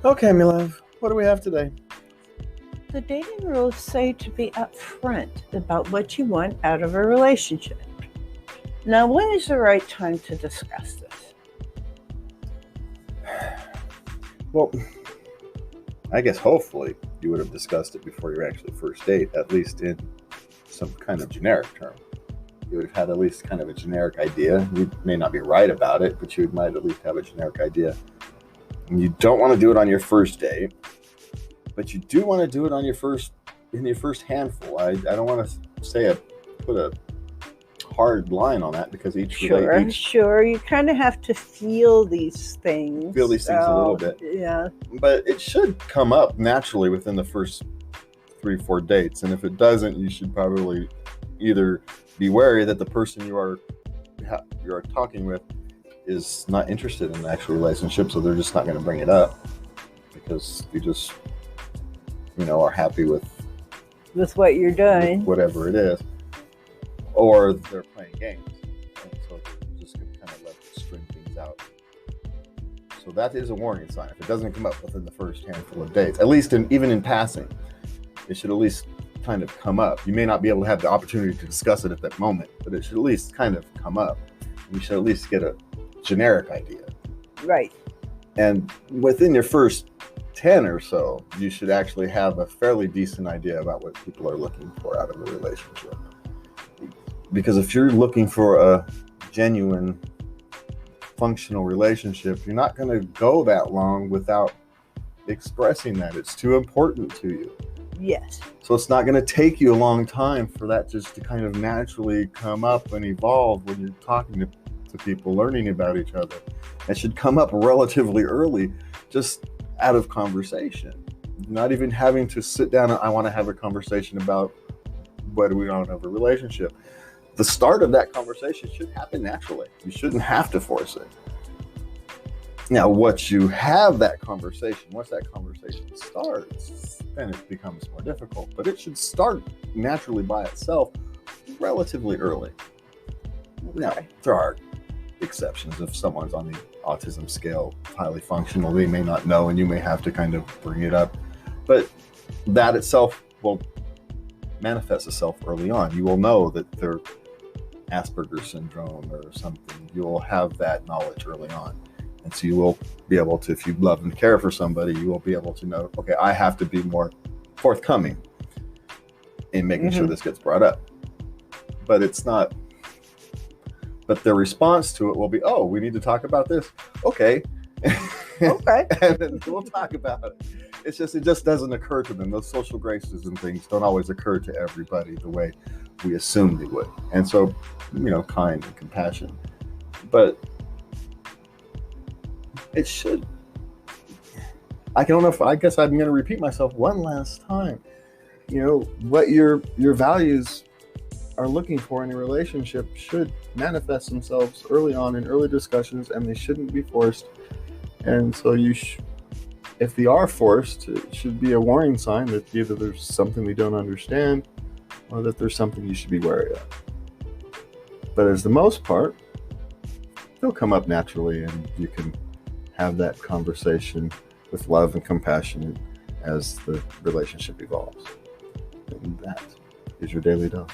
Okay, my love, what do we have today? The dating rules say to be upfront about what you want out of a relationship. Now, when is the right time to discuss this? Well, I guess hopefully you would have discussed it before your actual first date, at least in some kind of generic term. You would have had at least kind of a generic idea. You may not be right about it, but you might at least have a generic idea. And you don't want to do it on your first date, but you do want to do it on your first handful. I don't want to put a hard line on that because Sure. You kind of have to feel these things. A little bit. Yeah. But it should come up naturally within the first 3-4 dates. And if it doesn't, you should probably either be wary that the person you are talking with is not interested in the actual relationship, so they're just not going to bring it up because you just, are happy with what you're doing, whatever it is, or they're playing games, and so they're just going to kind of let you string things out. So that is a warning sign. If it doesn't come up within the first handful of dates, at least even in passing, it should at least kind of come up. You may not be able to have the opportunity to discuss it at that moment, but it should at least kind of come up. You should at least get a generic idea. Right. And within your first 10 or so, you should actually have a fairly decent idea about what people are looking for out of a relationship. Because if you're looking for a genuine, functional relationship, you're not going to go that long without expressing that. It's too important to you. Yes. So it's not going to take you a long time for that just to kind of naturally come up and evolve when you're talking to people, learning about each other. It should come up relatively early, just out of conversation. Not even having to sit down and I want to have a conversation about what do we want of a relationship. The start of that conversation should happen naturally. You shouldn't have to force it. Now, once you have that conversation, once that conversation starts, then it becomes more difficult. But it should start naturally by itself relatively early. Now, there are exceptions. If someone's on the autism scale, highly functional, they may not know, and you may have to kind of bring it up. But that itself will manifest itself early on. You will know that they're Asperger's syndrome or something. You will have that knowledge early on. And so you will be able to, if you love and care for somebody, you will be able to know, okay, I have to be more forthcoming in making sure this gets brought up. But it's not, but their response to it will be, oh, we need to talk about this. Okay. Okay. And then we'll talk about it. It just doesn't occur to them. Those social graces and things don't always occur to everybody the way we assume they would. And so, kind and compassion. But it should. I guess I'm going to repeat myself one last time. What your values are looking for in a relationship should manifest themselves early on in early discussions, and they shouldn't be forced. And so if they are forced, it should be a warning sign that either there's something they don't understand or that there's something you should be wary of. But as the most part, they'll come up naturally, and you can have that conversation with love and compassion as the relationship evolves. And that is your daily dose.